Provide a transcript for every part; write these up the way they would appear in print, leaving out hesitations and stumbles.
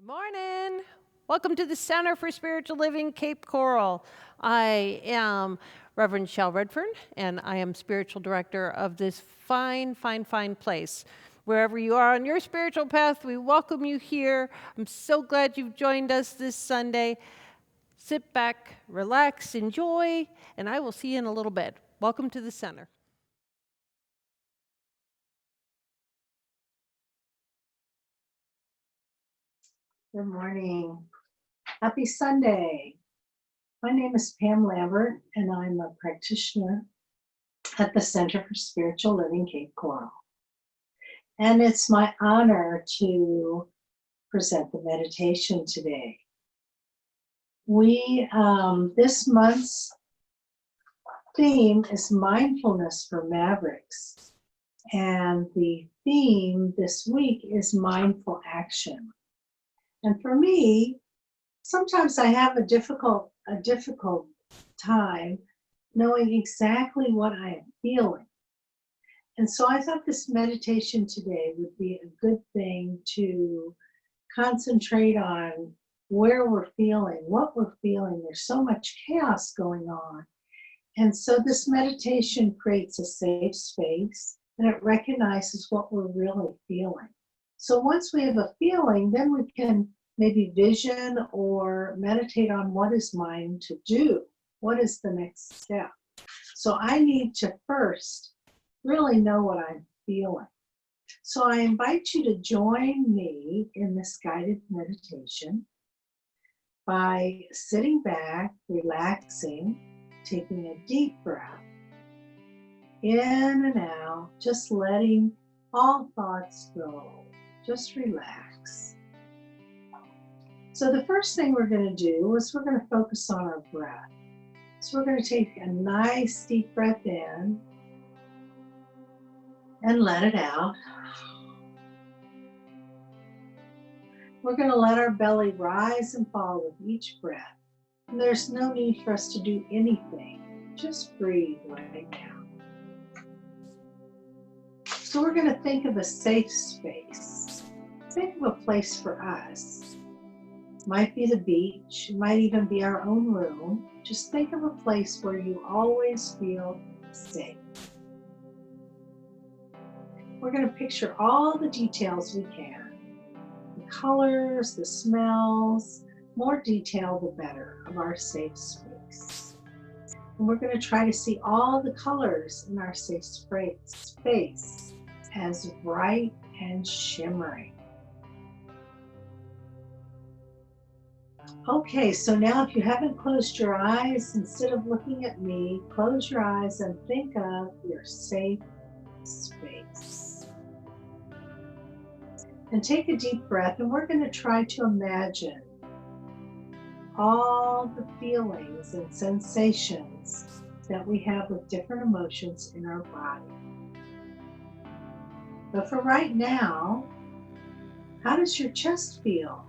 Morning. Welcome to the Center for Spiritual Living, Cape Coral. I am Reverend Shel Redfern, and I am spiritual director of this fine place. Wherever you are on your spiritual path, we welcome you here. I'm so glad you've joined us this Sunday. Sit back, relax, enjoy, and I will see you in a little bit. Welcome to the center. Good morning. Happy Sunday. My name is Pam Lambert, and I'm a practitioner at the Center for Spiritual Living, Cape Coral. And it's my honor to present the meditation today. This month's theme is mindfulness for Mavericks. And the theme this week is mindful action. And for me, sometimes I have a difficult time knowing exactly what I am feeling. And so I thought this meditation today would be a good thing to concentrate on where we're feeling, what we're feeling. There's so much chaos going on. And so this meditation creates a safe space, and it recognizes what we're really feeling. So once we have a feeling, then we can maybe vision or meditate on what is mine to do. What is the next step? So I need to first really know what I'm feeling. So I invite you to join me in this guided meditation by sitting back, relaxing, taking a deep breath in and out, just letting all thoughts go. Just relax. So the first thing we're going to do is we're going to focus on our breath. So we're going to take a nice deep breath in and let it out. We're going to let our belly rise and fall with each breath. And there's no need for us to do anything. Just breathe right now. So we're going to think of a safe space. Think of a place for us. Might be the beach, it might even be our own room. Just think of a place where you always feel safe. We're going to picture all the details we can. The colors, the smells, more detail the better of our safe space. And we're going to try to see all the colors in our safe space as bright and shimmering. Okay, so now if you haven't closed your eyes, instead of looking at me, close your eyes and think of your safe space. And take a deep breath, and we're going to try to imagine all the feelings and sensations that we have with different emotions in our body. But for right now, how does your chest feel?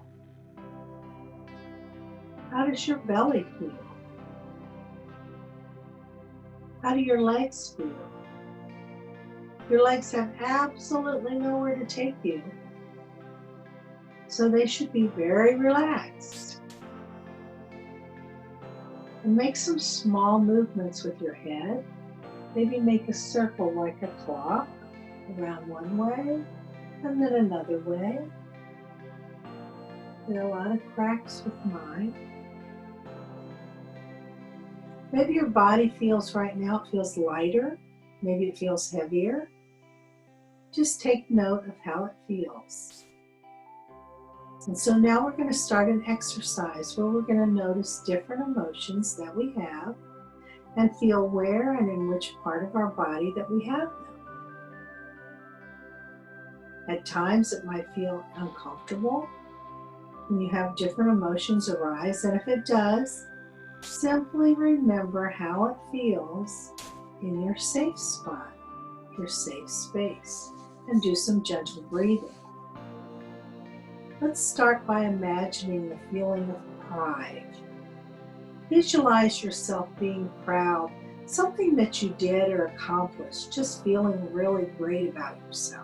How does your belly feel? How do your legs feel? Your legs have absolutely nowhere to take you, so they should be very relaxed. And make some small movements with your head. Maybe make a circle like a clock, around one way and then another way. There are a lot of cracks with mine. Maybe your body feels right now, it feels lighter. Maybe it feels heavier. Just take note of how it feels. And so now we're going to start an exercise where we're going to notice different emotions that we have and feel where and in which part of our body that we have them. At times it might feel uncomfortable when you have different emotions arise, and if it does, simply remember how it feels in your safe spot, your safe space, and do some gentle breathing. Let's start by imagining the feeling of pride. Visualize yourself being proud, something that you did or accomplished, just feeling really great about yourself.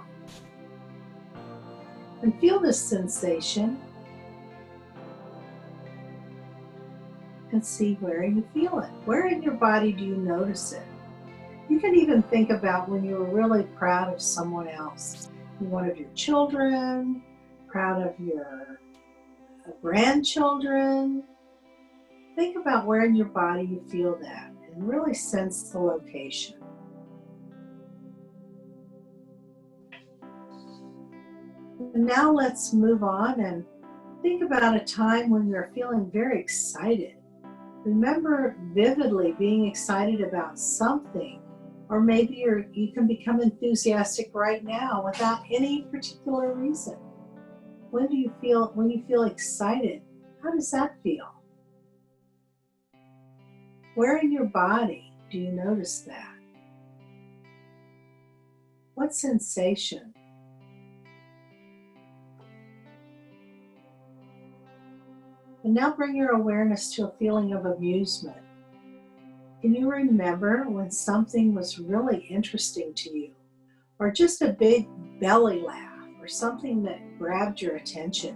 And feel this sensation and see where you feel it. Where in your body do you notice it? You can even think about when you were really proud of someone else, one of your children, proud of your grandchildren. Think about where in your body you feel that and really sense the location. And now let's move on and think about a time when you're feeling very excited. Remember vividly being excited about something, or maybe you can become enthusiastic right now without any particular reason. When you feel excited, how does that feel? Where in your body do you notice that? What sensation? And now bring your awareness to a feeling of amusement. Can you remember when something was really interesting to you? Or just a big belly laugh, or something that grabbed your attention?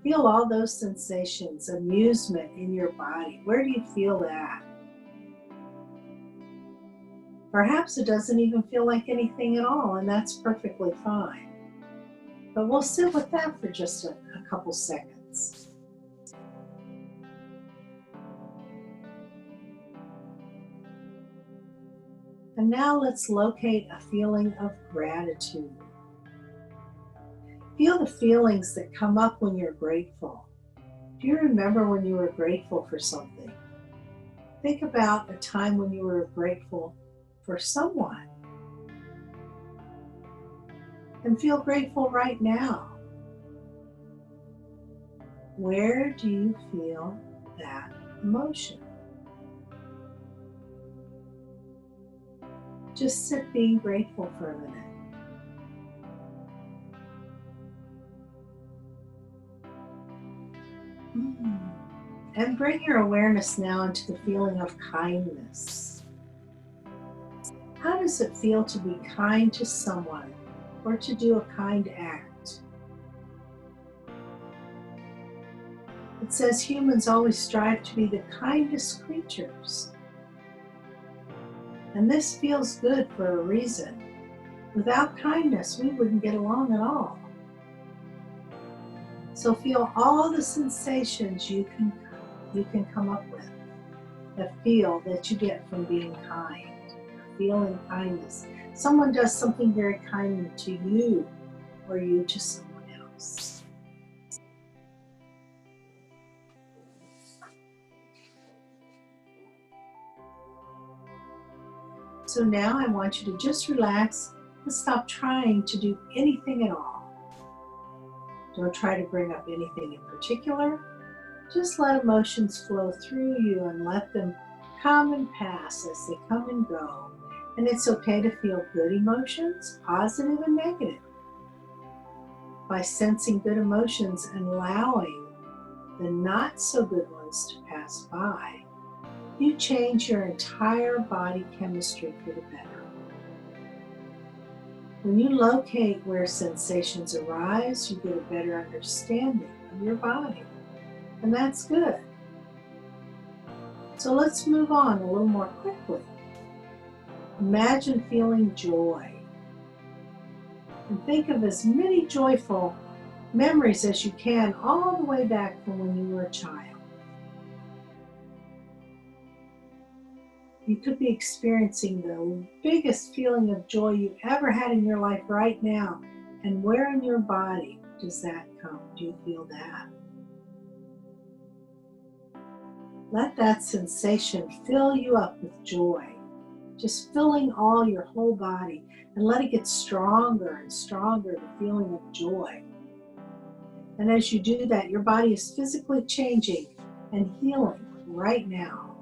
Feel all those sensations, amusement in your body. Where do you feel that? Perhaps it doesn't even feel like anything at all, and that's perfectly fine. But we'll sit with that for just a couple seconds. And now let's locate a feeling of gratitude. Feel the feelings that come up when you're grateful. Do you remember when you were grateful for something? Think about a time when you were grateful for someone. And feel grateful right now. Where do you feel that emotion? Just sit being grateful for a minute. And bring your awareness now into the feeling of kindness. How does it feel to be kind to someone or to do a kind act? It says humans always strive to be the kindest creatures. And this feels good for a reason. Without kindness, we wouldn't get along at all. So feel all the sensations you can come up with, that feel that you get from being kind, feeling kindness. Someone does something very kind to you, or you to someone else. So now I want you to just relax and stop trying to do anything at all. Don't try to bring up anything in particular. Just let emotions flow through you and let them come and pass as they come and go. And it's okay to feel good emotions, positive and negative. By sensing good emotions and allowing the not so good ones to pass by, you change your entire body chemistry for the better. When you locate where sensations arise, you get a better understanding of your body. And that's good. So let's move on a little more quickly. Imagine feeling joy. And think of as many joyful memories as you can all the way back from when you were a child. You could be experiencing the biggest feeling of joy you've ever had in your life right now. And where in your body does that come? Do you feel that? Let that sensation fill you up with joy, just filling all your whole body, and let it get stronger and stronger, the feeling of joy. And as you do that, your body is physically changing and healing right now.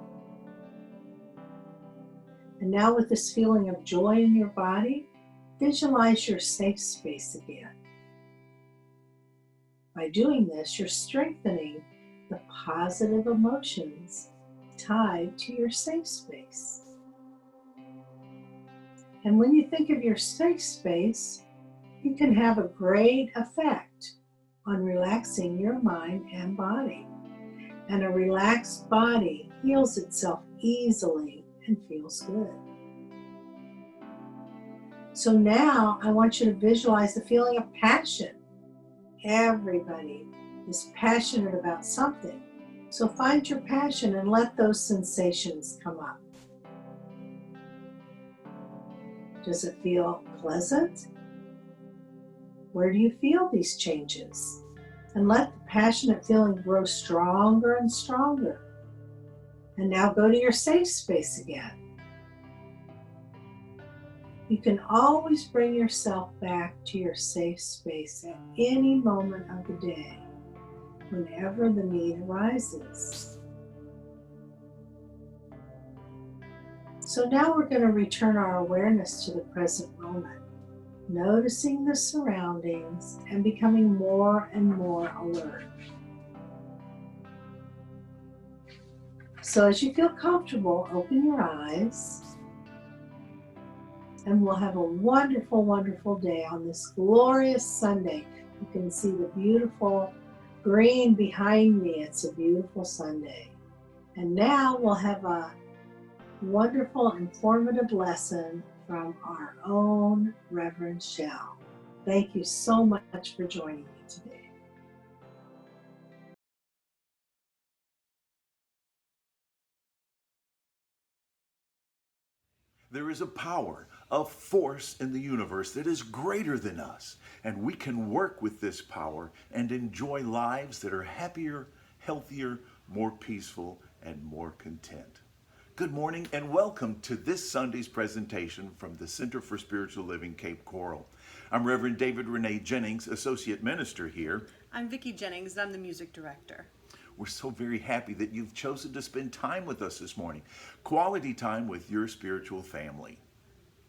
And now with this feeling of joy in your body, visualize your safe space again. By doing this, you're strengthening the positive emotions tied to your safe space. And when you think of your safe space, you can have a great effect on relaxing your mind and body. And a relaxed body heals itself easily and feels good. So now I want you to visualize the feeling of passion. Everybody is passionate about something. So find your passion and let those sensations come up. Does it feel pleasant? Where do you feel these changes? And let the passionate feeling grow stronger and stronger. And now go to your safe space again. You can always bring yourself back to your safe space at any moment of the day, whenever the need arises. So now we're going to return our awareness to the present moment, noticing the surroundings and becoming more and more alert. So as you feel comfortable, open your eyes. And we'll have a wonderful, wonderful day on this glorious Sunday. You can see the beautiful green behind me. It's a beautiful Sunday. And now we'll have a wonderful, informative lesson from our own Reverend Shell. Thank you so much for joining me today. There is a power, a force in the universe that is greater than us, and we can work with this power and enjoy lives that are happier, healthier, more peaceful, and more content. Good morning and welcome to this Sunday's presentation from the Center for Spiritual Living, Cape Coral. I'm Reverend David Renee Jennings, Associate Minister here. I'm Vicki Jennings, and I'm the Music Director. We're so very happy that you've chosen to spend time with us this morning. Quality time with your spiritual family.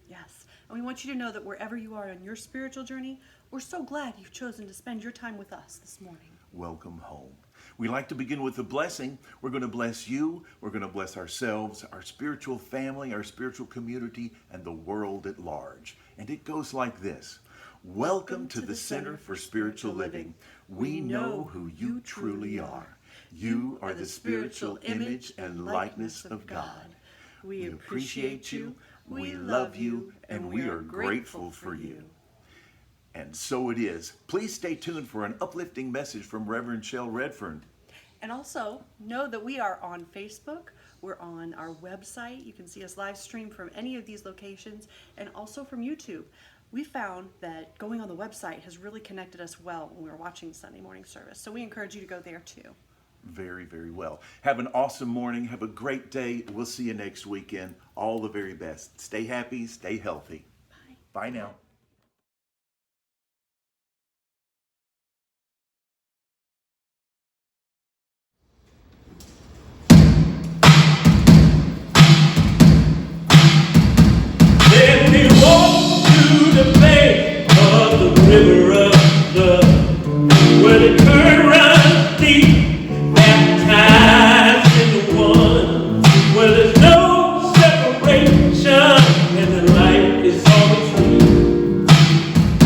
Yes, and we want you to know that wherever you are on your spiritual journey, we're so glad you've chosen to spend your time with us this morning. Welcome home. We like to begin with a blessing. We're going to bless you. We're going to bless ourselves, our spiritual family, our spiritual community, and the world at large. And it goes like this. Welcome to the Center for Spiritual Living. We know who you truly are. You are the spiritual image and likeness of God. We appreciate you, we love you, and we are grateful for you. And so it is. Please stay tuned for an uplifting message from Reverend Shell Redfern. And also know that we are on Facebook. We're on our website. You can see us live stream from any of these locations and also from YouTube. We found that going on the website has really connected us well when we were watching Sunday morning service. So we encourage you to go there too. Very, very well. Have an awesome morning. Have a great day. We'll see you next weekend. All the very best. Stay happy. Stay healthy. Bye. Bye now. Let me walk to the bank of the river of love, where the current runs deep. Baptized in the one where there's no separation and the light is all between.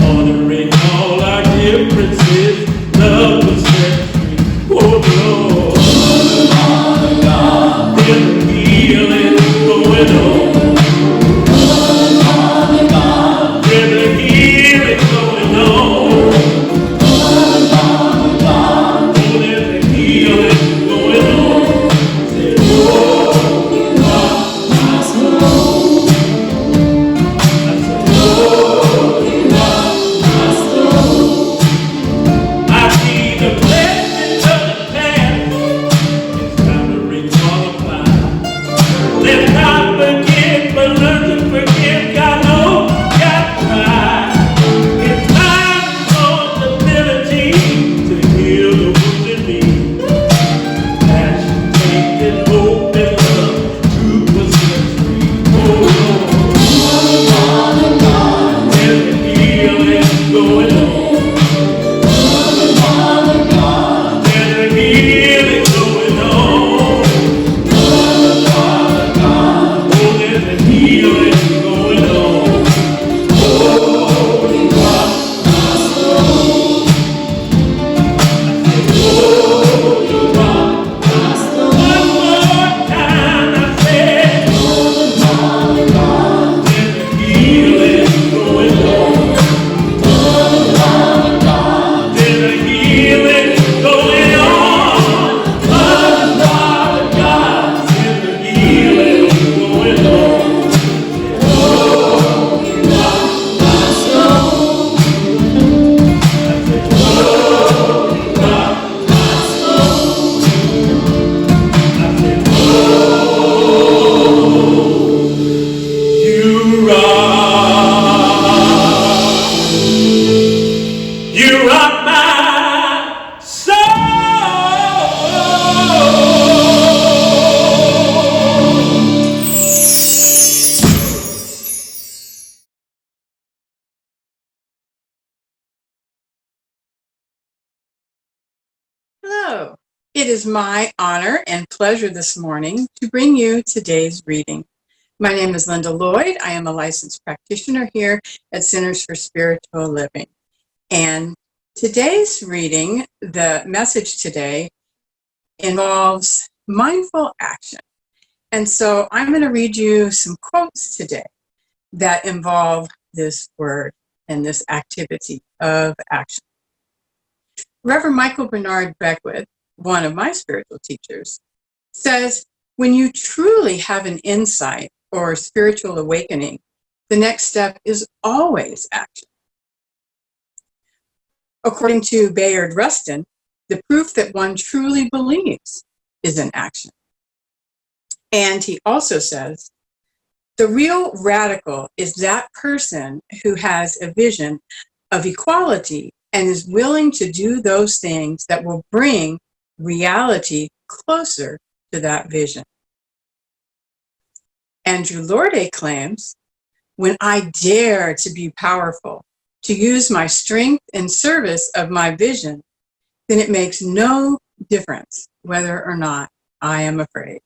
Honoring all our differences, love will set free. Oh Lord, there's a healing going on. There's a healing going on. Hello. It is my honor and pleasure this morning to bring you today's reading. My name is Linda Lloyd. I am a licensed practitioner here at Centers for Spiritual Living. And today's reading, the message today, involves mindful action. And so I'm going to read you some quotes today that involve this word and this activity of action. Reverend Michael Bernard Beckwith, one of my spiritual teachers, says, when you truly have an insight or spiritual awakening, the next step is always action. According to Bayard Rustin, the proof that one truly believes is in action. And he also says, the real radical is that person who has a vision of equality and is willing to do those things that will bring reality closer to that vision. Andrew LLOYD claims, when I dare to be powerful, to use my strength in service of my vision, then it makes no difference whether or not I am afraid.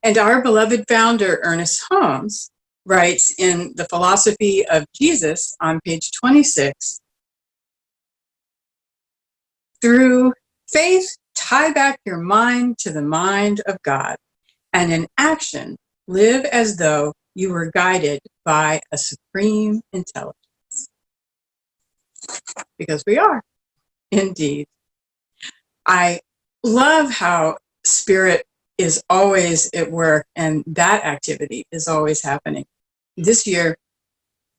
And our beloved founder, Ernest Holmes, writes in The Philosophy of Jesus on page 26, through faith, tie back your mind to the mind of God, and in action, live as though you were guided by a supreme intelligence. Because we are, indeed. I love how Spirit is always at work and that activity is always happening. This year,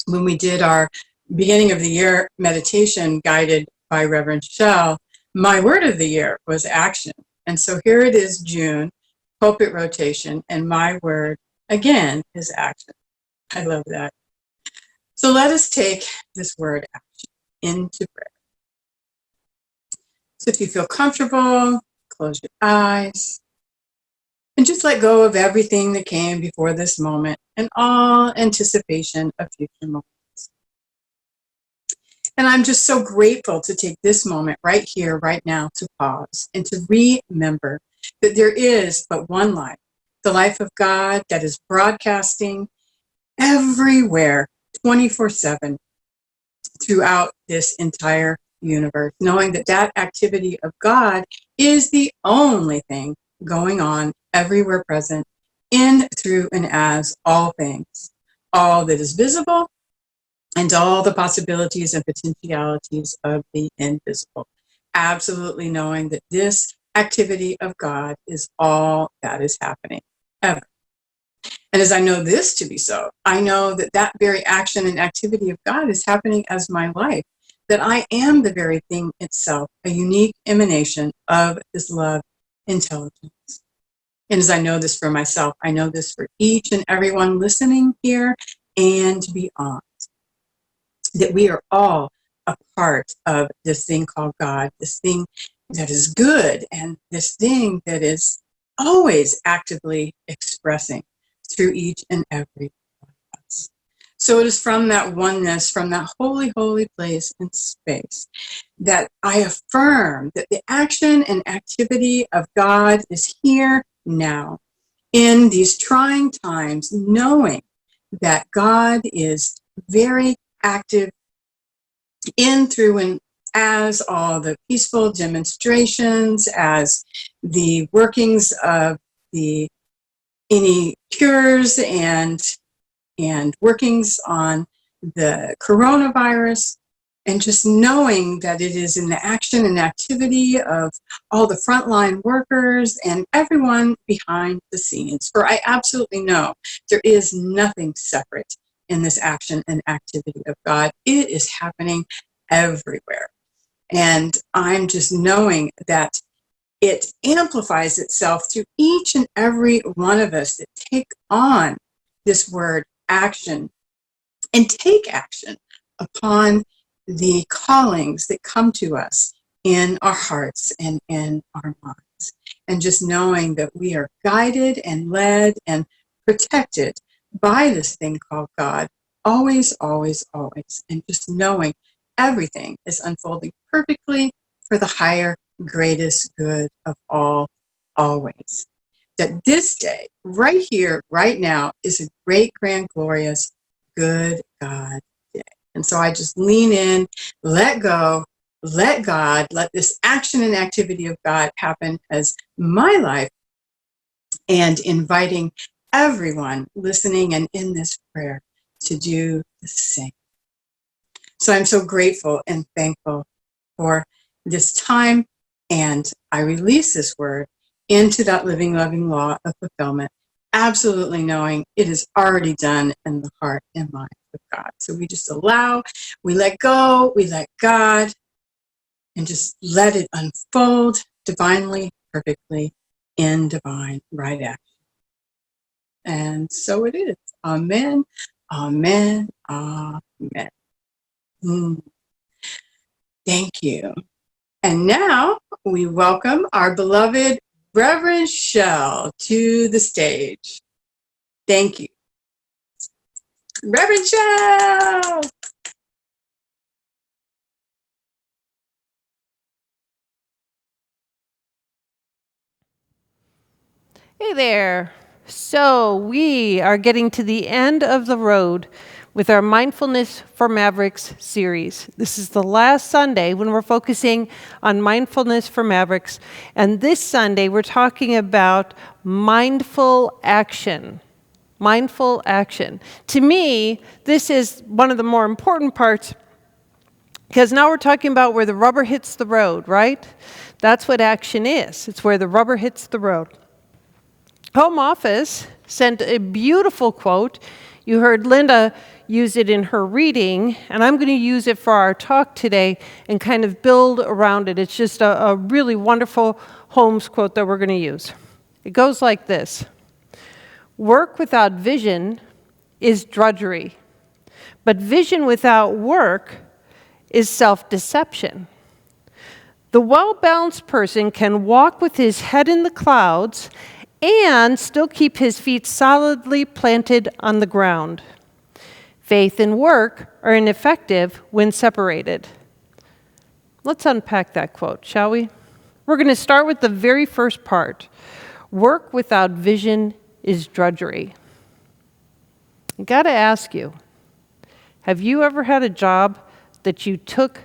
when we did our beginning of the year meditation guided by Reverend Shell, my word of the year was action. And so here it is, June, pulpit rotation, and my word again is action. I love that. So let us take this word action into prayer. So if you feel comfortable, close your eyes and just let go of everything that came before this moment and all anticipation of future moments. And I'm just so grateful to take this moment right here, right now, to pause and to remember that there is but one life, the life of God that is broadcasting everywhere, 24/7, throughout this entire universe, knowing that that activity of God is the only thing going on everywhere present, in, through, and as all things, all that is visible, and all the possibilities and potentialities of the invisible. Absolutely knowing that this activity of God is all that is happening ever. And as I know this to be so, I know that that very action and activity of God is happening as my life, that I am the very thing itself, a unique emanation of this love intelligence. And as I know this for myself, I know this for each and everyone listening here and beyond, that we are all a part of this thing called God, this thing that is good, and this thing that is always actively expressing through each and every one of us. So it is from that oneness, from that holy, holy place and space, that I affirm that the action and activity of God is here now, in these trying times, knowing that God is very active in, through, and as all the peaceful demonstrations, as the workings of the any cures and workings on the coronavirus, and just knowing that it is in the action and activity of all the frontline workers and everyone behind the scenes. For I absolutely know there is nothing separate in this action and activity of God. It is happening everywhere. And I'm just knowing that it amplifies itself through each and every one of us that take on this word action and take action upon the callings that come to us in our hearts and in our minds. And just knowing that we are guided and led and protected by this thing called God, always, always, always. And just knowing everything is unfolding perfectly for the higher, greatest good of all, always. That this day, right here, right now, is a great, grand, glorious, good God day. And so I just lean in, let go, let God, let this action and activity of God happen as my life, and inviting everyone listening and in this prayer to do the same. So I'm so grateful and thankful for this time, and I release this word into that living, loving law of fulfillment, absolutely knowing it is already done in the heart and mind of God. So we just allow, we let go, we let God, and just let it unfold divinely, perfectly, in divine right action. And so it is. Amen, amen, amen. Thank you. And now we welcome our beloved Reverend Shell to the stage. Thank you. Reverend Shell! Hey there. So we are getting to the end of the road with our Mindfulness for Mavericks series. This is the last Sunday when we're focusing on Mindfulness for Mavericks. And this Sunday, we're talking about mindful action. Mindful action. To me, this is one of the more important parts because now we're talking about where the rubber hits the road, right? That's what action is. It's where the rubber hits the road. Home Office sent a beautiful quote. You heard Linda use it in her reading, and I'm going to use it for our talk today and kind of build around it. It's just a really wonderful Holmes quote that we're going to use. It goes like this: work without vision is drudgery, but vision without work is self-deception. The well-balanced person can walk with his head in the clouds and still keep his feet solidly planted on the ground. Faith and work are ineffective when separated. Let's unpack that quote, shall we? We're going to start with the very first part. Work without vision is drudgery. I got to ask you, have you ever had a job that you took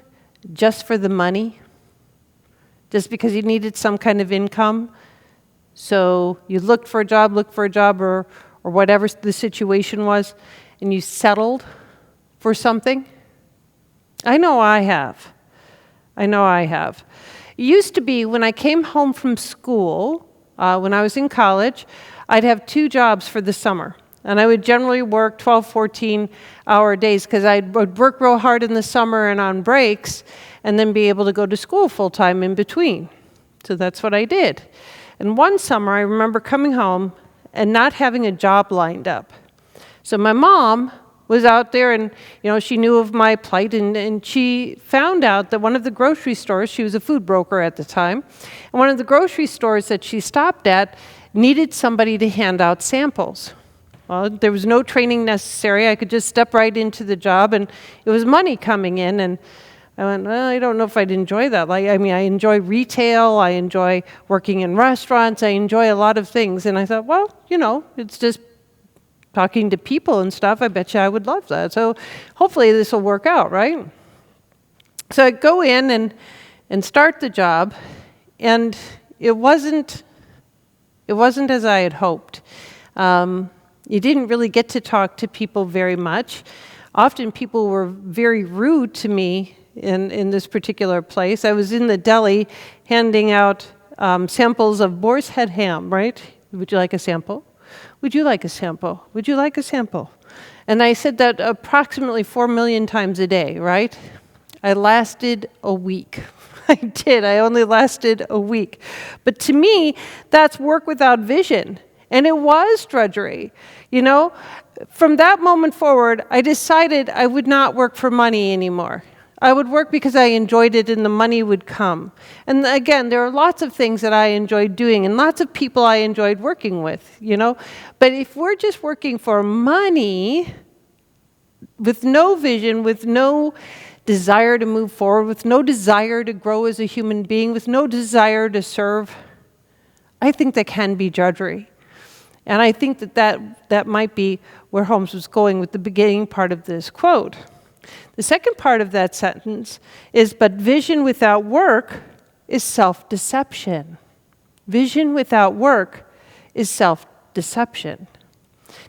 just for the money? Just because you needed some kind of income? So you looked for a job, or whatever the situation was, and you settled for something? I know I have. It used to be when I came home from school, when I was in college, I'd have 2 jobs for the summer. And I would generally work 12, 14-hour days because I would work real hard in the summer and on breaks and then be able to go to school full-time in between. So that's what I did. And one summer, I remember coming home and not having a job lined up. So my mom was out there and, she knew of my plight and she found out that one of the grocery stores, she was a food broker at the time, and one of the grocery stores that she stopped at needed somebody to hand out samples. Well, there was no training necessary. I could just step right into the job and it was money coming in, and I went, well, I don't know if I'd enjoy that. I enjoy retail, I enjoy working in restaurants, I enjoy a lot of things. And I thought, well, it's just talking to people and stuff. I bet you I would love that. So hopefully this will work out, right? So I go in and start the job, and it wasn't as I had hoped. You didn't really get to talk to people very much. Often people were very rude to me in this particular place. I was in the deli handing out samples of boar's head ham, right? Would you like a sample? Would you like a sample? Would you like a sample? And I said that approximately 4 million times a day, right? I lasted a week. I did. I only lasted a week. But to me, that's work without vision. And it was drudgery. From that moment forward, I decided I would not work for money anymore. I would work because I enjoyed it and the money would come. And again, there are lots of things that I enjoyed doing and lots of people I enjoyed working with, But if we're just working for money, with no vision, with no desire to move forward, with no desire to grow as a human being, with no desire to serve, I think that can be drudgery. And I think that might be where Holmes was going with the beginning part of this quote. The second part of that sentence is, but vision without work is self-deception. Vision without work is self-deception.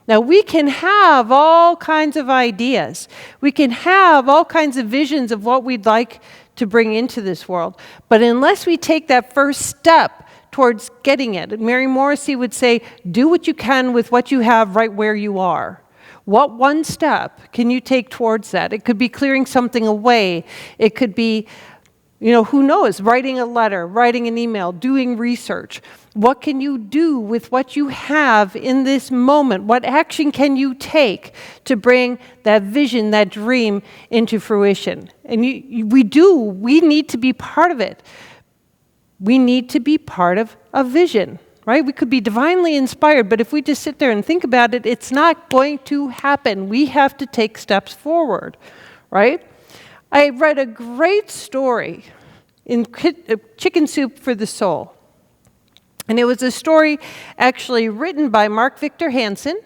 Now, we can have all kinds of ideas. We can have all kinds of visions of what we'd like to bring into this world. But unless we take that first step towards getting it, Mary Morrissey would say, do what you can with what you have right where you are. What one step can you take towards that? It could be clearing something away. It could be, who knows, writing a letter, writing an email, doing research. What can you do with what you have in this moment? What action can you take to bring that vision, that dream into fruition? And we need to be part of it. We need to be part of a vision, right? We could be divinely inspired, but if we just sit there and think about it, it's not going to happen. We have to take steps forward, right? I read a great story in Chicken Soup for the Soul. And it was a story actually written by Mark Victor Hansen.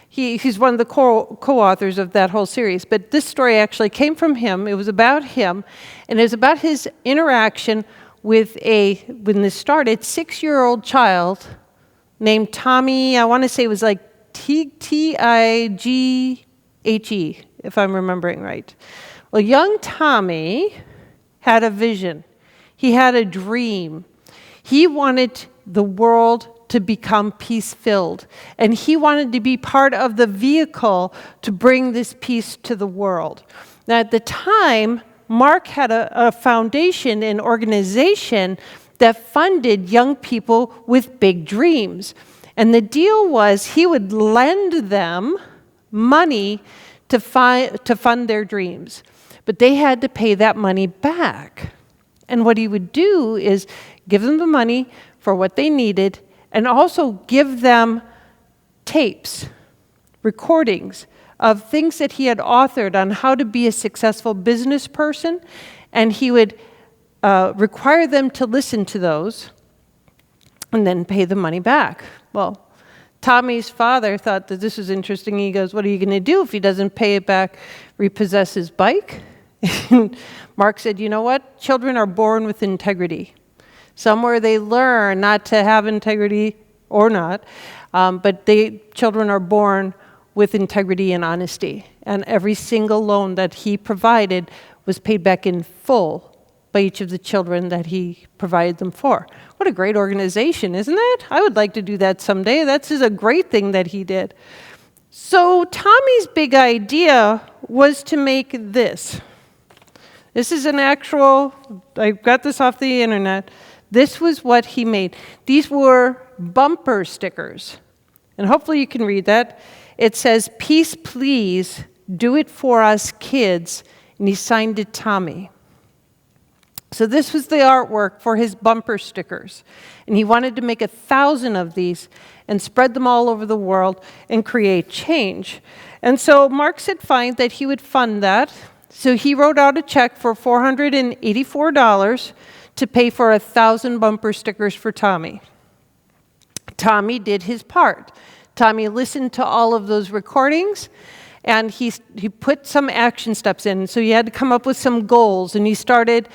He's one of the co-authors of that whole series. But this story actually came from him. It was about him. And it was about his interaction with when this started, 6-year-old child named Tommy. I want to say it was like Tighe, if I'm remembering right. Well, young Tommy had a vision. He had a dream. He wanted the world to become peace-filled, and he wanted to be part of the vehicle to bring this peace to the world. Now, at the time, Mark had a foundation, an organization that funded young people with big dreams. And the deal was he would lend them money to fund their dreams. But they had to pay that money back. And what he would do is give them the money for what they needed and also give them tapes, recordings of things that he had authored on how to be a successful business person, and he would require them to listen to those and then pay the money back. Well, Tommy's father thought that this was interesting. He goes, what are you going to do if he doesn't pay it back, repossess his bike? Mark said, you know what? Children are born with integrity. Somewhere they learn not to have integrity or not, but children are born with integrity and honesty. And every single loan that he provided was paid back in full by each of the children that he provided them for. What a great organization, isn't it? I would like to do that someday. That's just a great thing that he did. So Tommy's big idea was to make this. This is an actual, I got this off the internet. This was what he made. These were bumper stickers. And hopefully you can read that. It says, "Peace, please, do it for us kids." And he signed it Tommy. So this was the artwork for his bumper stickers. And he wanted to make 1,000 of these and spread them all over the world and create change. And so Mark said fine, that he would fund that. So he wrote out a check for $484 to pay for 1,000 bumper stickers for Tommy. Tommy did his part. Tommy listened to all of those recordings, and he put some action steps in. So he had to come up with some goals, and he started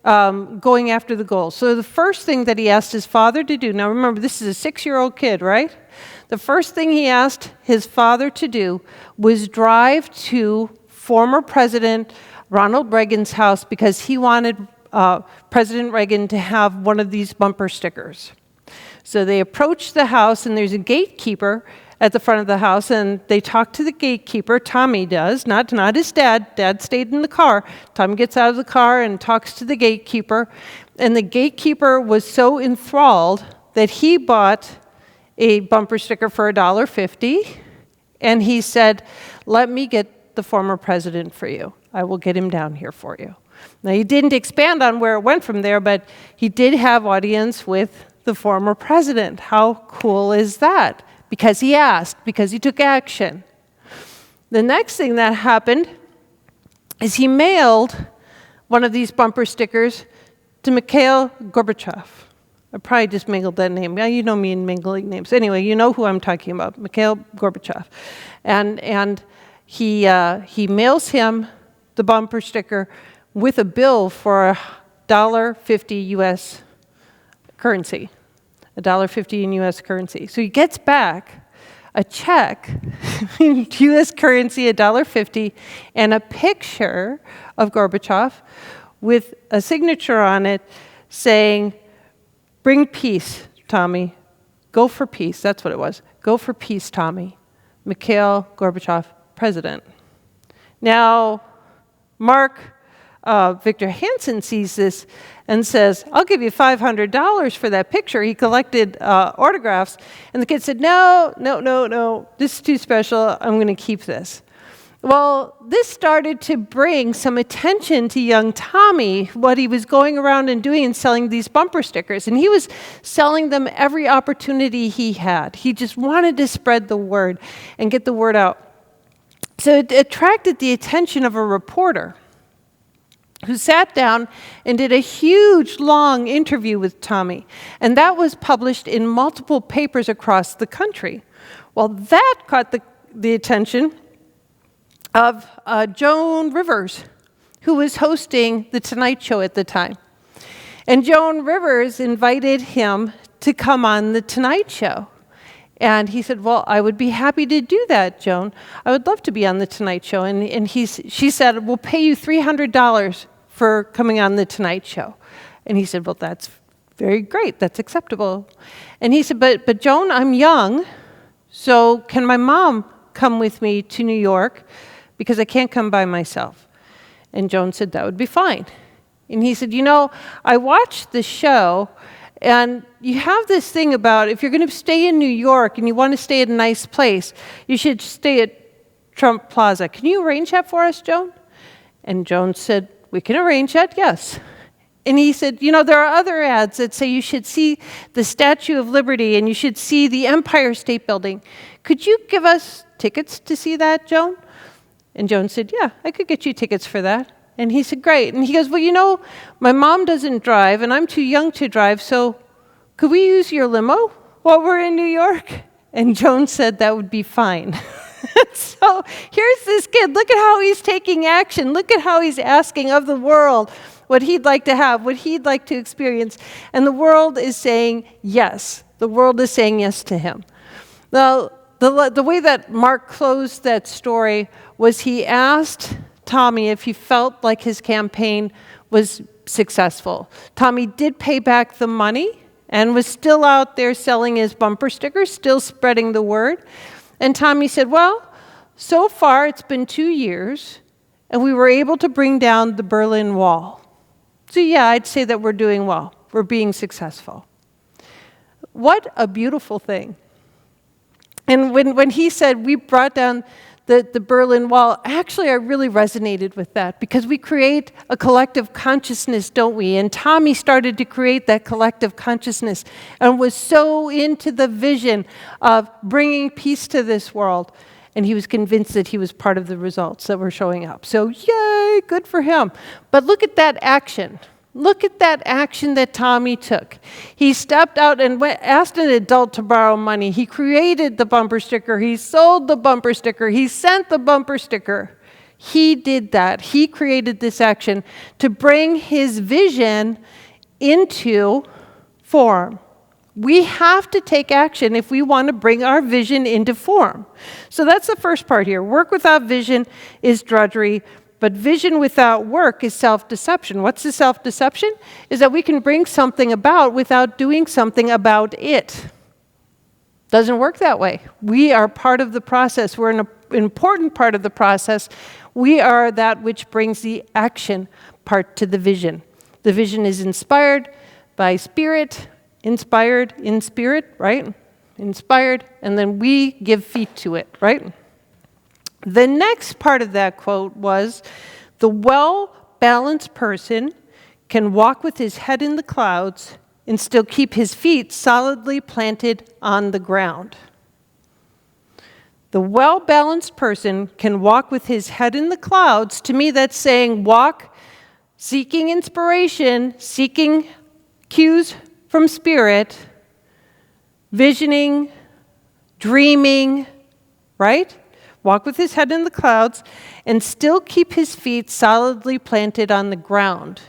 going after the goals. So the first thing that he asked his father to do, now remember, this is a 6-year-old kid, right? The first thing he asked his father to do was drive to former President Ronald Reagan's house because he wanted President Reagan to have one of these bumper stickers. So they approached the house, and there's a gatekeeper at the front of the house, and they talk to the gatekeeper. Tommy does, not his dad. Dad stayed in the car. Tommy gets out of the car and talks to the gatekeeper, and the gatekeeper was so enthralled that he bought a bumper sticker for $1.50, and he said, "Let me get the former president for you. I will get him down here for you." Now, he didn't expand on where it went from there, but he did have audience with the former president. How cool is that? Because he asked, because he took action. The next thing that happened is he mailed one of these bumper stickers to Mikhail Gorbachev. I probably just mangled that name. Yeah, you know me in mangling names. Anyway, you know who I'm talking about, Mikhail Gorbachev. And he mails him the bumper sticker with a bill for $1.50 U.S. currency, $1.50 in U.S. currency. So he gets back a check in U.S. currency, $1.50, and a picture of Gorbachev with a signature on it saying, "Bring peace, Tommy. Go for peace." That's what it was. "Go for peace, Tommy. Mikhail Gorbachev, President." Now, Mark Victor Hansen sees this and says, "I'll give you $500 for that picture." He collected autographs, and the kid said, no, this is too special. I'm going to keep this. Well, this started to bring some attention to young Tommy, what he was going around and doing and selling these bumper stickers. And he was selling them every opportunity he had. He just wanted to spread the word and get the word out. So it attracted the attention of a reporter who sat down and did a huge, long interview with Tommy. And that was published in multiple papers across the country. Well, that caught the attention of Joan Rivers, who was hosting The Tonight Show at the time. And Joan Rivers invited him to come on The Tonight Show. And he said, "Well, I would be happy to do that, Joan. I would love to be on The Tonight Show." And she said, "We'll pay you $300 for coming on The Tonight Show." And he said, "Well, that's very great. That's acceptable." And he said, but Joan, I'm young, so can my mom come with me to New York? Because I can't come by myself." And Joan said, "That would be fine." And he said, "I watched the show, and you have this thing about if you're going to stay in New York and you want to stay at a nice place, you should stay at Trump Plaza. Can you arrange that for us, Joan?" And Joan said, "We can arrange that, yes." And he said, "There are other ads that say you should see the Statue of Liberty and you should see the Empire State Building. Could you give us tickets to see that, Joan?" And Joan said, "Yeah, I could get you tickets for that." And he said, "Great." And he goes, "Well, my mom doesn't drive and I'm too young to drive, so could we use your limo while we're in New York?" And Joan said that would be fine. So here's this kid. Look at how he's taking action. Look at how he's asking of the world what he'd like to have, what he'd like to experience. And the world is saying yes. The world is saying yes to him. Now, the way that Mark closed that story was he asked Tommy if he felt like his campaign was successful. Tommy did pay back the money and was still out there selling his bumper stickers, still spreading the word. And Tommy said, "Well, so far it's been 2 years, and we were able to bring down the Berlin Wall. So yeah, I'd say that we're doing well. We're being successful." What a beautiful thing. And when he said we brought down the Berlin Wall, actually I really resonated with that because we create a collective consciousness, don't we? And Tommy started to create that collective consciousness and was so into the vision of bringing peace to this world. And he was convinced that he was part of the results that were showing up. So yay, good for him. But look at that action. Look at that action that Tommy took. He stepped out and asked an adult to borrow money. He created the bumper sticker. He sold the bumper sticker. He sent the bumper sticker. He did that. He created this action to bring his vision into form. We have to take action if we want to bring our vision into form. So that's the first part here. Work without vision is drudgery. But vision without work is self-deception. What's the self-deception? Is that we can bring something about without doing something about it. Doesn't work that way. We are part of the process. We're an important part of the process. We are that which brings the action part to the vision. The vision is inspired by spirit, inspired in spirit, right? Inspired, and then we give feet to it, right? The next part of that quote was, "The well-balanced person can walk with his head in the clouds and still keep his feet solidly planted on the ground." The well-balanced person can walk with his head in the clouds. To me, that's saying walk seeking inspiration, seeking cues from spirit, visioning, dreaming, right? Walk with his head in the clouds and still keep his feet solidly planted on the ground.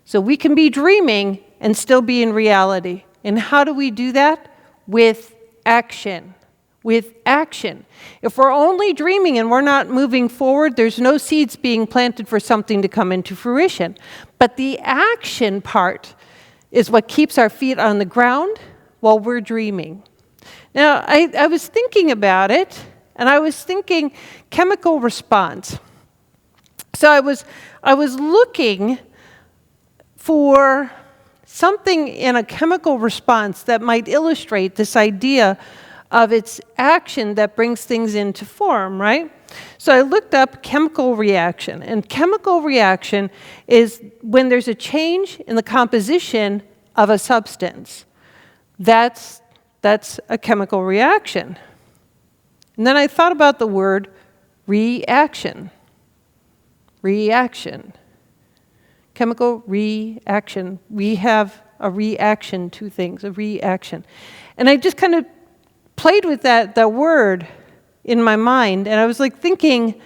So we can be dreaming and still be in reality. And how do we do that? With action. With action. If we're only dreaming and we're not moving forward, there's no seeds being planted for something to come into fruition. But the action part is what keeps our feet on the ground while we're dreaming. Now, I was thinking about it, and I was thinking chemical response. So I was looking for something in a chemical response that might illustrate this idea of its action that brings things into form, right? So I looked up chemical reaction, and chemical reaction is when there's a change in the composition of a substance. That's a chemical reaction. And then I thought about the word reaction. Reaction. Chemical reaction. We have a reaction to things, a reaction. And I just kind of played with that word in my mind, and I was like thinking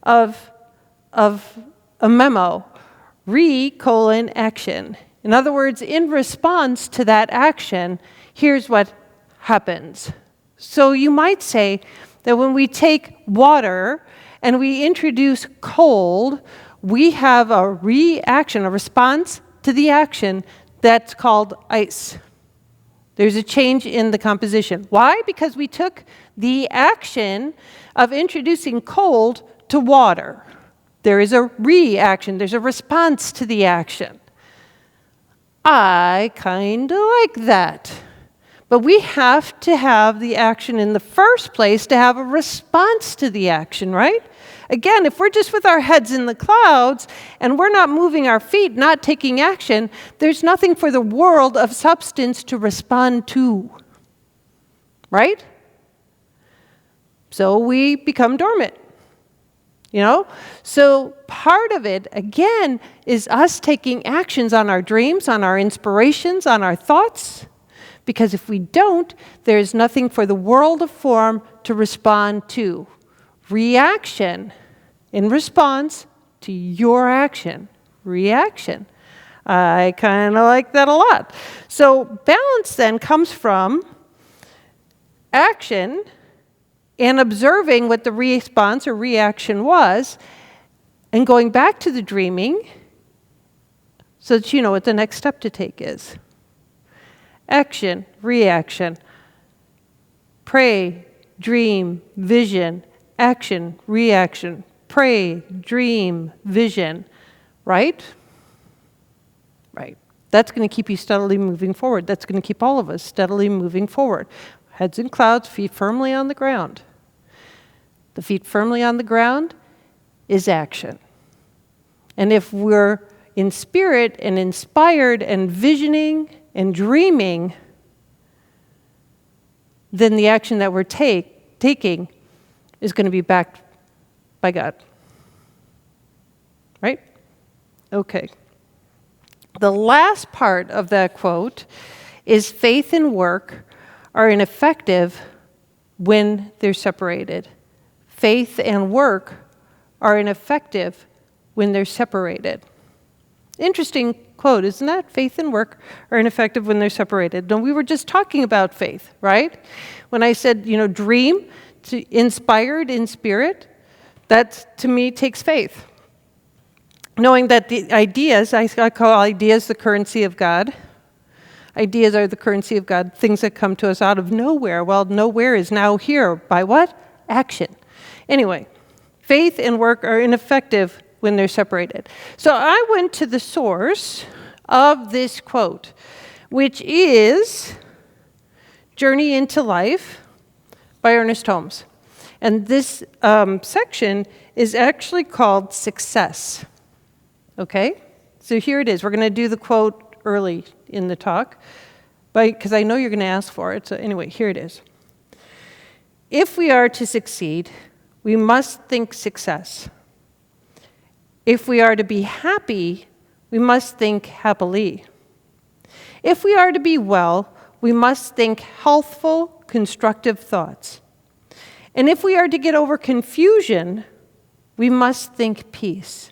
of a memo, action. In other words, in response to that action, here's what happens. So you might say that when we take water and we introduce cold, we have a reaction, a response to the action that's called ice. There's a change in the composition. Why? Because we took the action of introducing cold to water. There is a reaction. There's a response to the action. I kind of like that. But we have to have the action in the first place to have a response to the action, right? Again, if we're just with our heads in the clouds and we're not moving our feet, not taking action, there's nothing for the world of substance to respond to, right? So we become dormant, So part of it, again, is us taking actions on our dreams, on our inspirations, on our thoughts. Because if we don't, there's nothing for the world of form to respond to. Reaction in response to your action. Reaction. I kind of like that a lot. So balance then comes from action and observing what the response or reaction was and going back to the dreaming so that you know what the next step to take is. Action, reaction, pray, dream, vision, action, reaction, pray, dream, vision, right? Right. That's going to keep you steadily moving forward. That's going to keep all of us steadily moving forward. Heads in clouds, feet firmly on the ground. The feet firmly on the ground is action. And if we're in spirit and inspired and visioning and dreaming, then the action that we're taking is going to be backed by God. Right? Okay. The last part of that quote is faith and work are ineffective when they're separated. Faith and work are ineffective when they're separated. Interesting quote, isn't that? Faith and work are ineffective when they're separated. No, we were just talking about faith, right? When I said, dream, inspired in spirit, that to me takes faith. Knowing that the ideas, I call ideas the currency of God. Ideas are the currency of God, things that come to us out of nowhere. Well, nowhere is now here. By what? Action. Anyway, faith and work are ineffective when they're separated. So I went to the source of this quote, which is Journey into Life by Ernest Holmes. And this section is actually called Success. Okay? So here it is. We're going to do the quote early in the talk, because I know you're going to ask for it. So anyway, here it is. If we are to succeed, we must think success. If we are to be happy, we must think happily. If we are to be well, we must think healthful, constructive thoughts. And if we are to get over confusion, we must think peace.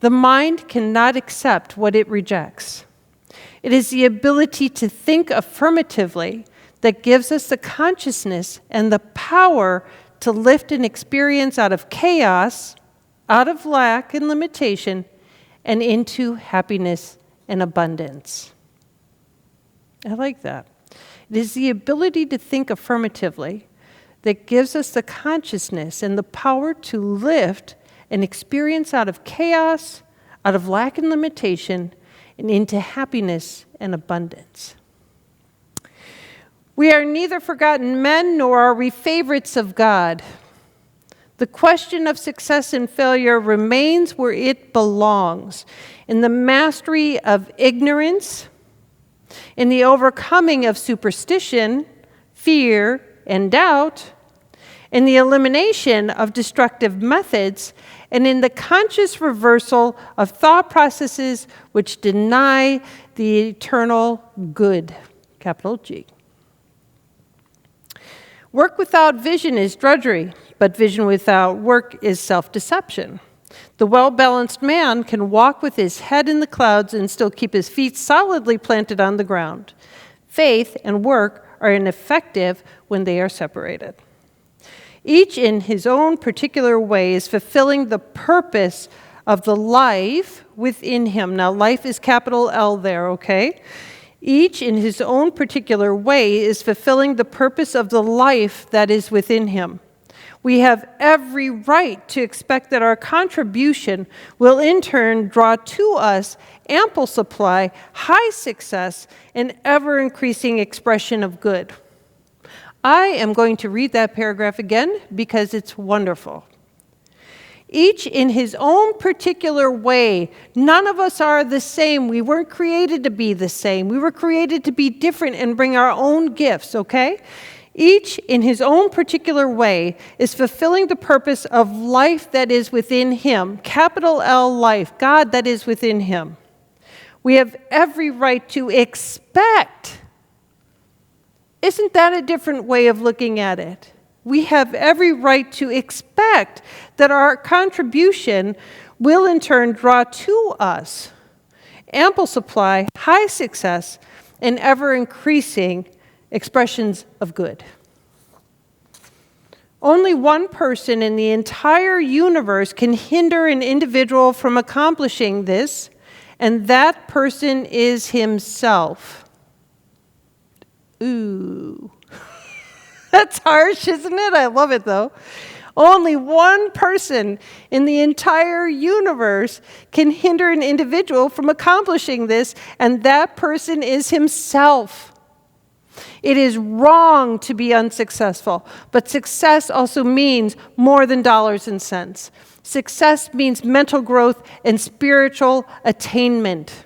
The mind cannot accept what it rejects. It is the ability to think affirmatively that gives us the consciousness and the power to lift an experience out of chaos, out of lack and limitation, and into happiness and abundance. I like that. It is the ability to think affirmatively that gives us the consciousness and the power to lift an experience out of chaos, out of lack and limitation, and into happiness and abundance. We are neither forgotten men nor are we favorites of God. The question of success and failure remains where it belongs, in the mastery of ignorance, in the overcoming of superstition, fear, and doubt, in the elimination of destructive methods, and in the conscious reversal of thought processes which deny the eternal good, capital G. Work without vision is drudgery, but vision without work is self-deception. The well-balanced man can walk with his head in the clouds and still keep his feet solidly planted on the ground. Faith and work are ineffective when they are separated. Each in his own particular way is fulfilling the purpose of the life within him. Now, life is capital L there, okay? Each in his own particular way is fulfilling the purpose of the life that is within him. We have every right to expect that our contribution will in turn draw to us ample supply, high success, and ever-increasing expression of good. I am going to read that paragraph again because it's wonderful. Each in his own particular way. None of us are the same. We weren't created to be the same. We were created to be different and bring our own gifts, okay? Each in his own particular way is fulfilling the purpose of life that is within him. Capital L life, God that is within him. We have every right to expect. Isn't that a different way of looking at it? We have every right to expect that our contribution will in turn draw to us ample supply, high success, and ever-increasing expressions of good. Only one person in the entire universe can hinder an individual from accomplishing this, and that person is himself. Ooh. That's harsh, isn't it? I love it, though. Only one person in the entire universe can hinder an individual from accomplishing this, and that person is himself. It is wrong to be unsuccessful, but success also means more than dollars and cents. Success means mental growth and spiritual attainment.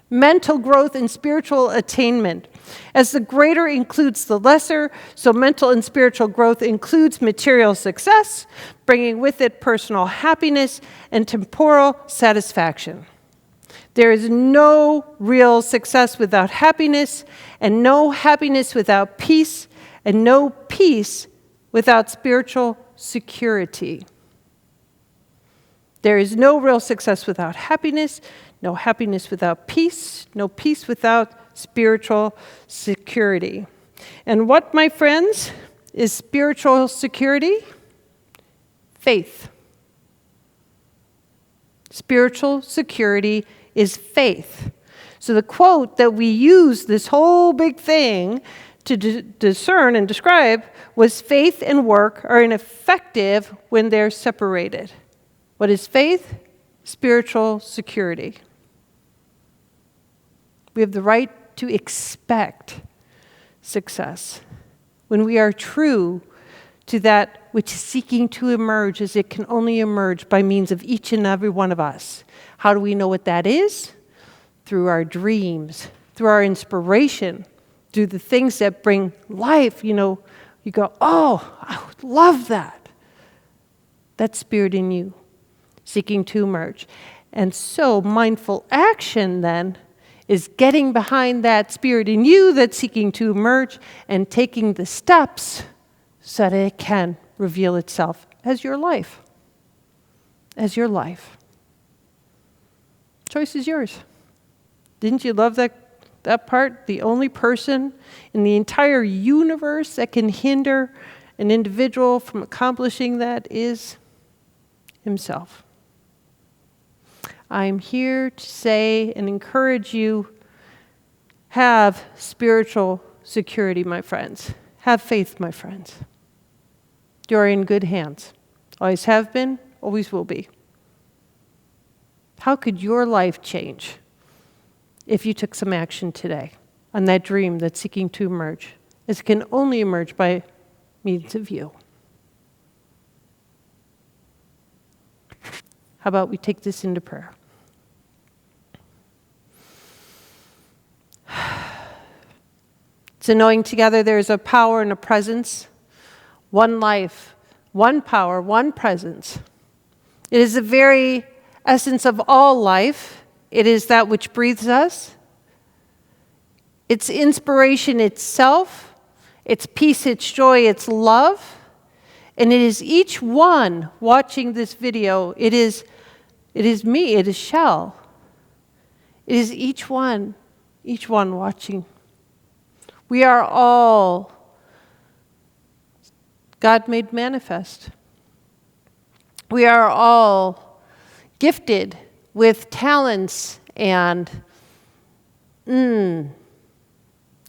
Mental growth and spiritual attainment. As the greater includes the lesser, so mental and spiritual growth includes material success, bringing with it personal happiness and temporal satisfaction. There is no real success without happiness, and no happiness without peace, and no peace without spiritual security. There is no real success without happiness, no happiness without peace, no peace without spiritual security. And what, my friends, is spiritual security? Faith. Spiritual security is faith. So the quote that we use this whole big thing to discern and describe was faith and work are ineffective when they're separated. What is faith? Spiritual security. We have the right to expect success when we are true to that which is seeking to emerge as it can only emerge by means of each and every one of us. How do we know what that is? Through our dreams, through our inspiration, do the things that bring life, you go, oh, I would love that. That spirit in you, seeking to emerge. And so mindful action then is getting behind that spirit in you that's seeking to emerge and taking the steps so that it can reveal itself as your life. As your life. Choice is yours. Didn't you love that part? The only person in the entire universe that can hinder an individual from accomplishing that is himself. I'm here to say and encourage you, have spiritual security, my friends. Have faith, my friends. You're in good hands. Always have been, always will be. How could your life change if you took some action today on that dream that's seeking to emerge, as it can only emerge by means of you? How about we take this into prayer? It's a knowing together there is a power and a presence, one life, one power, one presence. It is the very essence of all life. It is that which breathes us. It's inspiration itself. It's peace, it's joy, it's love. And it is each one watching this video. It is me, it is Shell. It is each one watching. We are all God made manifest. We are all gifted with talents and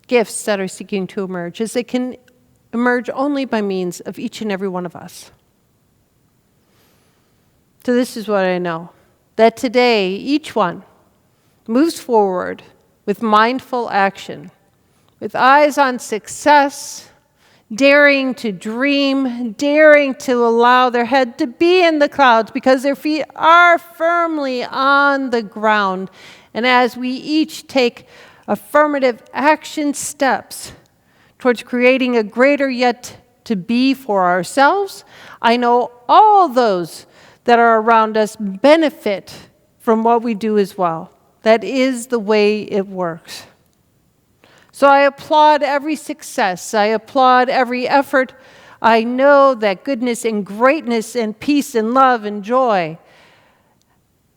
gifts that are seeking to emerge, as they can emerge only by means of each and every one of us. So this is what I know, that today each one moves forward with mindful action, with eyes on success, daring to dream, daring to allow their head to be in the clouds because their feet are firmly on the ground. And as we each take affirmative action steps towards creating a greater yet to be for ourselves, I know all those that are around us benefit from what we do as well. That is the way it works. So I applaud every success. I applaud every effort. I know that goodness and greatness and peace and love and joy,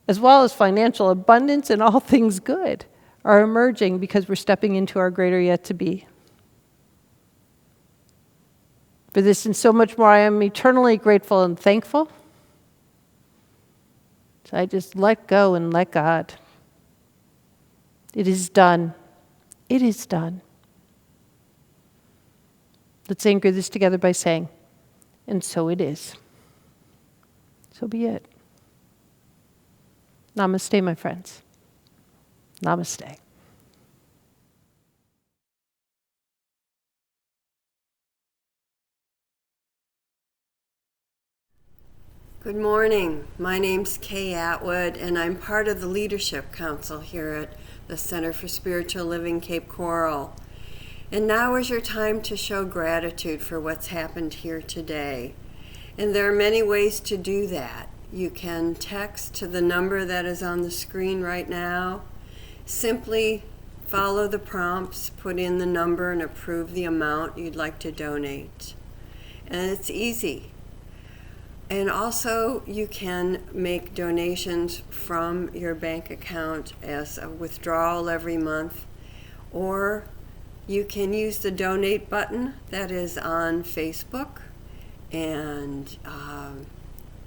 as well as financial abundance and all things good, are emerging because we're stepping into our greater yet to be. For this and so much more, I am eternally grateful and thankful. So I just let go and let God. It is done. It is done. Let's anchor this together by saying, and so it is. So be it. Namaste, my friends. Namaste. Good morning. My name's Kay Atwood, and I'm part of the Leadership Council here at the Center for Spiritual Living, Cape Coral. And now is your time to show gratitude for what's happened here today. And there are many ways to do that. You can text to the number that is on the screen right now. Simply follow the prompts, put in the number, and approve the amount you'd like to donate. And it's easy. And also, you can make donations from your bank account as a withdrawal every month, or you can use the donate button that is on Facebook. And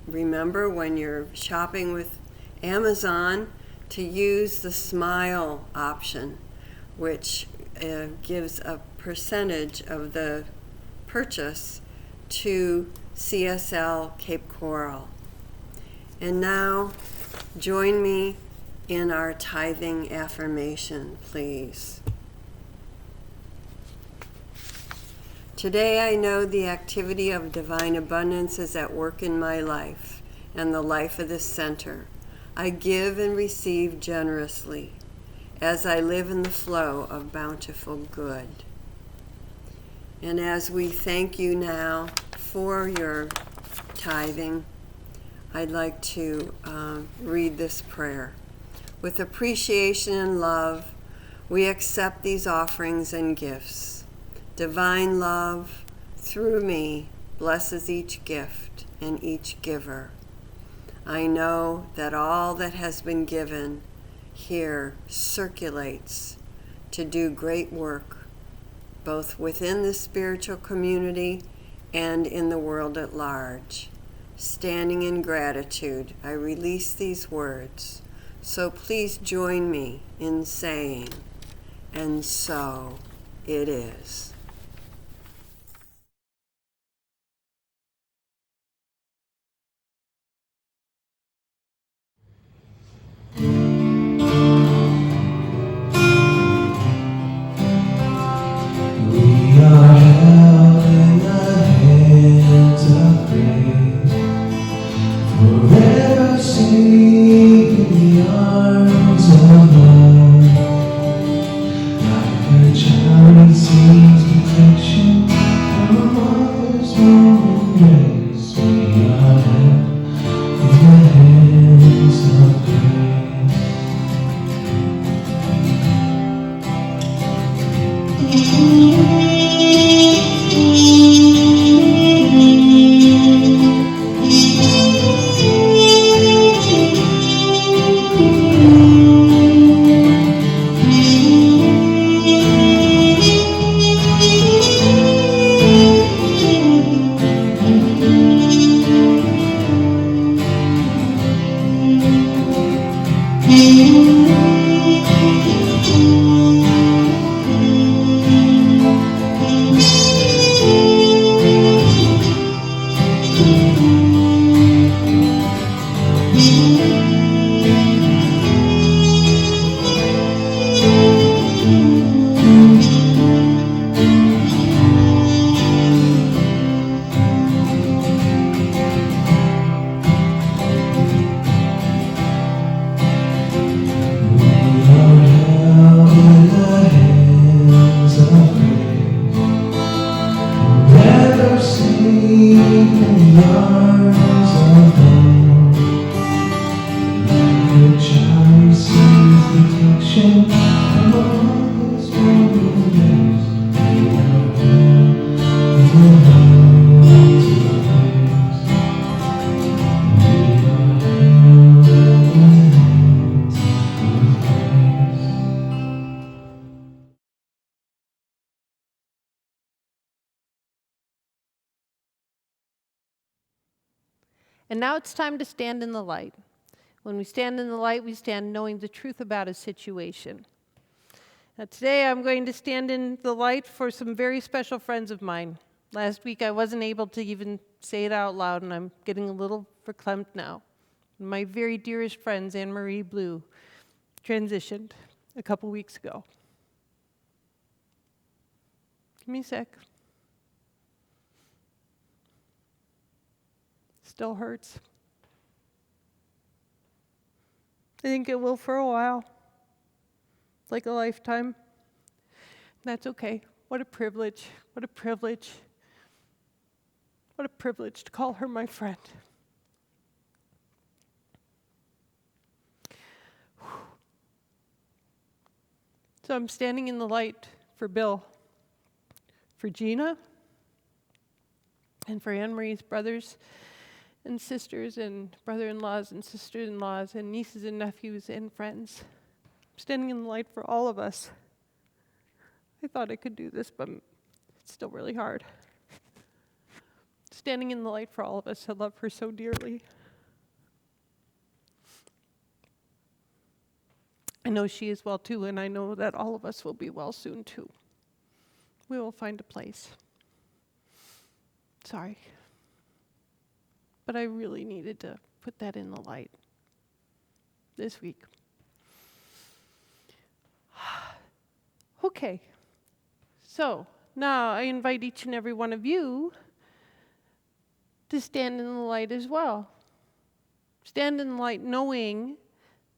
remember, when you're shopping with Amazon, to use the Smile option, which gives a percentage of the purchase to CSL Cape Coral. And now, join me in our tithing affirmation, please. Today I know the activity of divine abundance is at work in my life and the life of this center. I give and receive generously as I live in the flow of bountiful good. And as we thank you now for your tithing, I'd like to read this prayer. With appreciation and love, we accept these offerings and gifts. Divine love, through me, blesses each gift and each giver. I know that all that has been given here circulates to do great work, both within the spiritual community and in the world at large. Standing in gratitude, I release these words. So please join me in saying, and so it is. We are held in the hands of grace, forever safe in the arms of love. Like a child receives protection from a mother's warm embrace. We are held in the hands of grace. And now it's time to stand in the light. When we stand in the light, we stand knowing the truth about a situation. Now today I'm going to stand in the light for some very special friends of mine. Last week I wasn't able to even say it out loud, and I'm getting a little verklempt now. My very dearest friends, Anne Marie Blue, transitioned a couple weeks ago. Give me a sec. Still hurts. I think it will for a while. Like a lifetime. That's okay. What a privilege. What a privilege. What a privilege to call her my friend. So I'm standing in the light for Bill, for Gina, and for Anne Marie's brothers and sisters and brother-in-laws and sister-in-laws and nieces and nephews and friends. I'm standing in the light for all of us. I thought I could do this, but it's still really hard. Standing in the light for all of us. I love her so dearly. I know she is well too, and I know that all of us will be well soon too. We will find a place. Sorry. But I really needed to put that in the light this week. Okay. So now I invite each and every one of you to stand in the light as well. Stand in the light knowing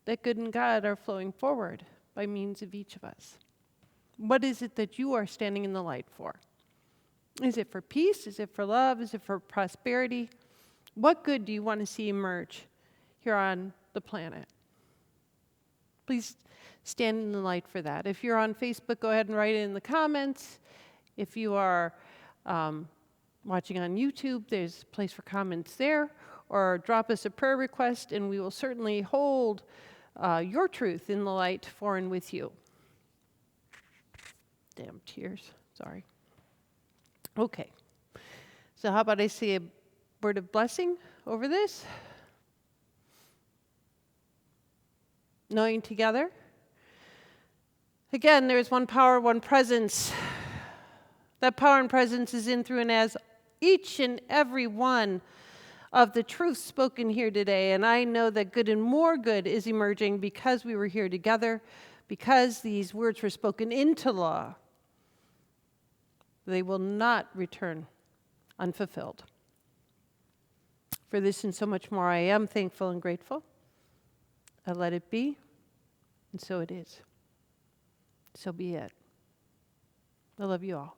that good and God are flowing forward by means of each of us. What is it that you are standing in the light for? Is it for peace? Is it for love? Is it for prosperity? What good do you want to see emerge here on the planet? Please stand in the light for that. If you're on Facebook, go ahead and write it in the comments. If you are watching on YouTube, there's a place for comments there. Or drop us a prayer request, and we will certainly hold your truth in the light for and with you. Damn tears. Sorry. Okay. So how about I say a word of blessing over this? Knowing together. Again, there's one power, one presence. That power and presence is in, through, and as each and every one of the truth spoken here today. And I know that good and more good is emerging because we were here together, because these words were spoken into law. They will not return unfulfilled. For this and so much more, I am thankful and grateful. I let it be, and so it is. So be it. I love you all.